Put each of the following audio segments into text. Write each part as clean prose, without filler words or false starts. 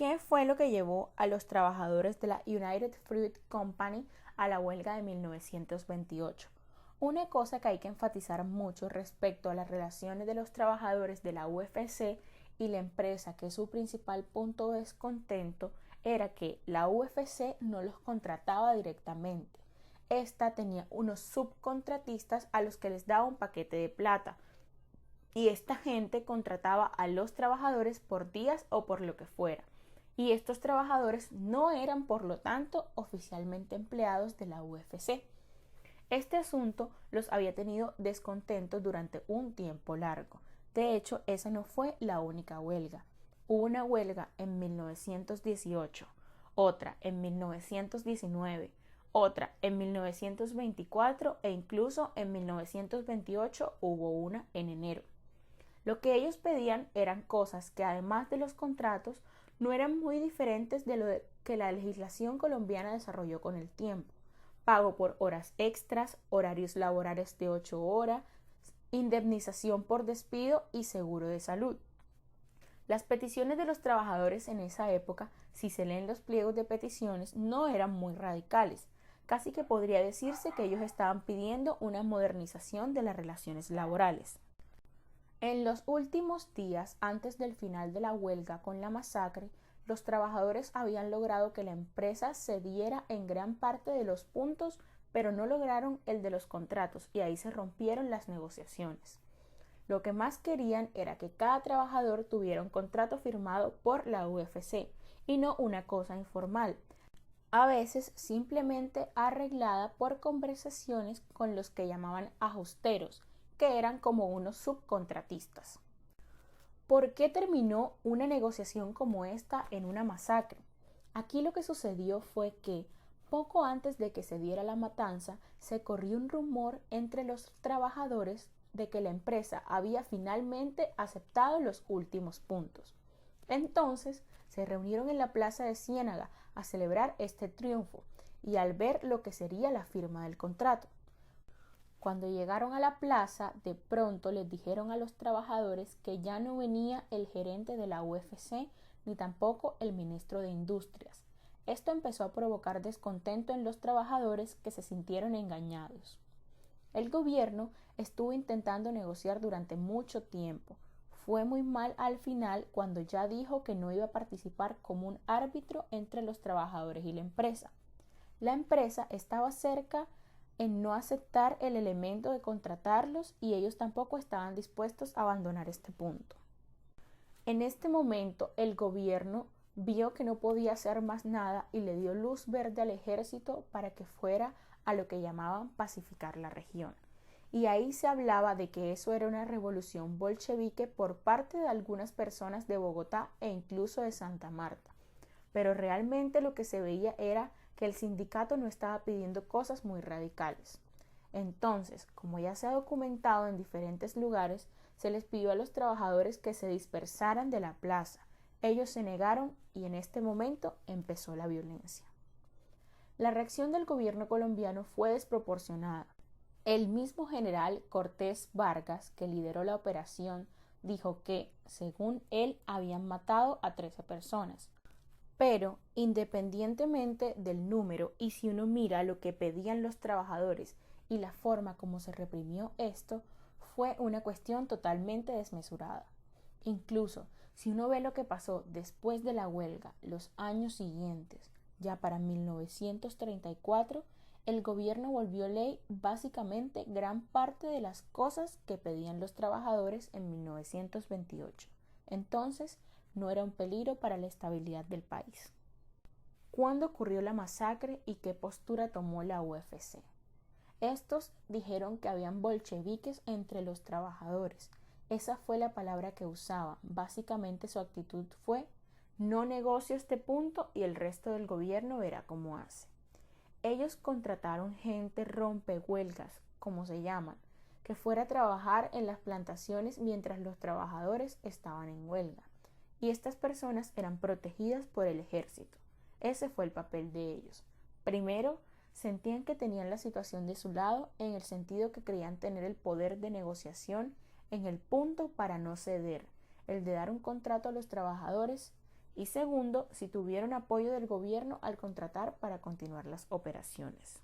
¿Qué fue lo que llevó a los trabajadores de la United Fruit Company a la huelga de 1928? Una cosa que hay que enfatizar mucho respecto a las relaciones de los trabajadores de la UFC y la empresa, que su principal punto de descontento era que la UFC no los contrataba directamente. Esta tenía unos subcontratistas a los que les daba un paquete de plata, y esta gente contrataba a los trabajadores por días o por lo que fuera. Y estos trabajadores no eran, por lo tanto, oficialmente empleados de la UFC. Este asunto los había tenido descontentos durante un tiempo largo. De hecho, esa no fue la única huelga. Hubo una huelga en 1918, otra en 1919, otra en 1924 e incluso en 1928 hubo una en enero. Lo que ellos pedían eran cosas que, además de los contratos, no eran muy diferentes de lo que la legislación colombiana desarrolló con el tiempo: pago por horas extras, horarios laborales de 8 horas, indemnización por despido y seguro de salud. Las peticiones de los trabajadores en esa época, si se leen los pliegos de peticiones, no eran muy radicales. Casi que podría decirse que ellos estaban pidiendo una modernización de las relaciones laborales. En los últimos días antes del final de la huelga con la masacre, los trabajadores habían logrado que la empresa cediera en gran parte de los puntos, pero no lograron el de los contratos, y ahí se rompieron las negociaciones. Lo que más querían era que cada trabajador tuviera un contrato firmado por la UFC y no una cosa informal, a veces simplemente arreglada por conversaciones con los que llamaban ajusteros, que eran como unos subcontratistas. ¿Por qué terminó una negociación como esta en una masacre? Aquí lo que sucedió fue que, poco antes de que se diera la matanza, se corrió un rumor entre los trabajadores de que la empresa había finalmente aceptado los últimos puntos. Entonces se reunieron en la plaza de Ciénaga a celebrar este triunfo y al ver lo que sería la firma del contrato. Cuando llegaron a la plaza, de pronto les dijeron a los trabajadores que ya no venía el gerente de la UFC ni tampoco el ministro de Industrias. Esto empezó a provocar descontento en los trabajadores, que se sintieron engañados. El gobierno estuvo intentando negociar durante mucho tiempo. Fue muy mal al final cuando ya dijo que no iba a participar como un árbitro entre los trabajadores y la empresa. La empresa estaba cerca en no aceptar el elemento de contratarlos, y ellos tampoco estaban dispuestos a abandonar este punto. En este momento el gobierno vio que no podía hacer más nada y le dio luz verde al ejército para que fuera a lo que llamaban pacificar la región. Y ahí se hablaba de que eso era una revolución bolchevique por parte de algunas personas de Bogotá e incluso de Santa Marta. Pero realmente lo que se veía era que el sindicato no estaba pidiendo cosas muy radicales. Entonces, como ya se ha documentado en diferentes lugares, se les pidió a los trabajadores que se dispersaran de la plaza. Ellos se negaron y en este momento empezó la violencia. La reacción del gobierno colombiano fue desproporcionada. El mismo general Cortés Vargas, que lideró la operación, dijo que, según él, habían matado a 13 personas. Pero, independientemente del número, y si uno mira lo que pedían los trabajadores y la forma como se reprimió esto, fue una cuestión totalmente desmesurada. Incluso, si uno ve lo que pasó después de la huelga, los años siguientes, ya para 1934, el gobierno volvió ley básicamente gran parte de las cosas que pedían los trabajadores en 1928. Entonces, no era un peligro para la estabilidad del país. ¿Cuándo ocurrió la masacre y qué postura tomó la UFC? Estos dijeron que habían bolcheviques entre los trabajadores. Esa fue la palabra que usaba. Básicamente su actitud fue: no negocio este punto y el resto del gobierno verá cómo hace. Ellos contrataron gente rompehuelgas, como se llaman, que fuera a trabajar en las plantaciones mientras los trabajadores estaban en huelga. Y estas personas eran protegidas por el ejército. Ese fue el papel de ellos. Primero, sentían que tenían la situación de su lado, en el sentido que creían tener el poder de negociación en el punto para no ceder, el de dar un contrato a los trabajadores y segundo, si tuvieron apoyo del gobierno al contratar para continuar las operaciones.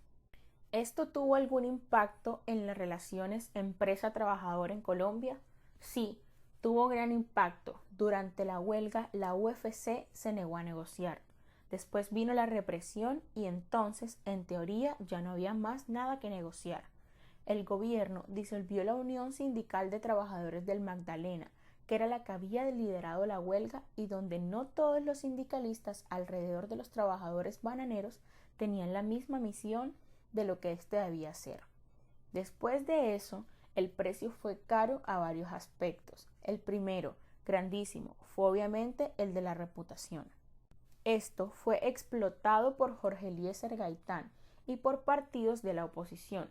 ¿Esto tuvo algún impacto en las relaciones empresa-trabajador en Colombia? Sí, tuvo gran impacto. Durante la huelga, la UFC se negó a negociar. Después vino la represión y entonces, en teoría, ya no había más nada que negociar. El gobierno disolvió la Unión Sindical de Trabajadores del Magdalena, que era la que había liderado la huelga y donde no todos los sindicalistas alrededor de los trabajadores bananeros tenían la misma misión de lo que éste debía ser. Después de eso, el precio fue caro a varios aspectos. El primero, grandísimo, fue obviamente el de la reputación. Esto fue explotado por Jorge Eliezer Gaitán y por partidos de la oposición,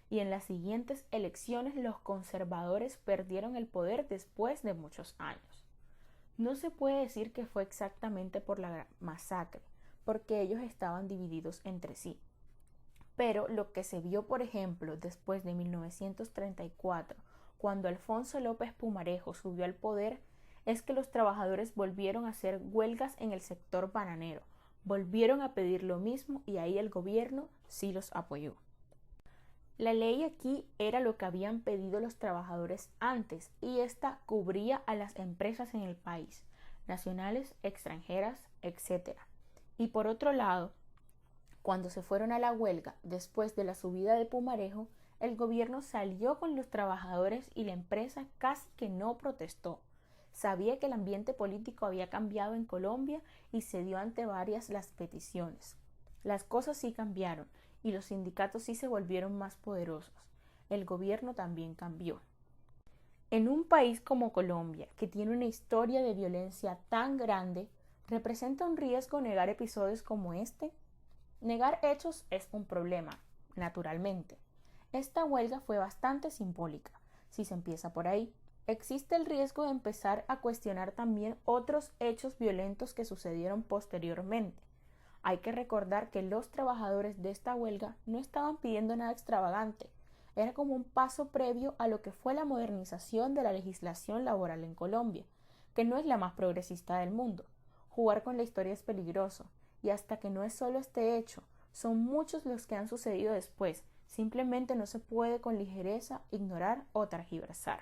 y en las siguientes elecciones los conservadores perdieron el poder después de muchos años. No se puede decir que fue exactamente por la masacre, porque ellos estaban divididos entre sí. Pero lo que se vio, por ejemplo, después de 1934, cuando Alfonso López Pumarejo subió al poder, es que los trabajadores volvieron a hacer huelgas en el sector bananero, volvieron a pedir lo mismo y ahí el gobierno sí los apoyó. La ley aquí era lo que habían pedido los trabajadores antes y esta cubría a las empresas en el país, nacionales, extranjeras, etc. Y por otro lado, cuando se fueron a la huelga después de la subida de Pumarejo, el gobierno salió con los trabajadores y la empresa casi que no protestó. Sabía que el ambiente político había cambiado en Colombia y cedió ante varias las peticiones. Las cosas sí cambiaron y los sindicatos sí se volvieron más poderosos. El gobierno también cambió. En un país como Colombia, que tiene una historia de violencia tan grande, ¿representa un riesgo negar episodios como este? Negar hechos es un problema, naturalmente. Esta huelga fue bastante simbólica, si se empieza por ahí. Existe el riesgo de empezar a cuestionar también otros hechos violentos que sucedieron posteriormente. Hay que recordar que los trabajadores de esta huelga no estaban pidiendo nada extravagante. Era como un paso previo a lo que fue la modernización de la legislación laboral en Colombia, que no es la más progresista del mundo. Jugar con la historia es peligroso, y hasta que no es solo este hecho, son muchos los que han sucedido después. Simplemente no se puede con ligereza ignorar o tergiversar.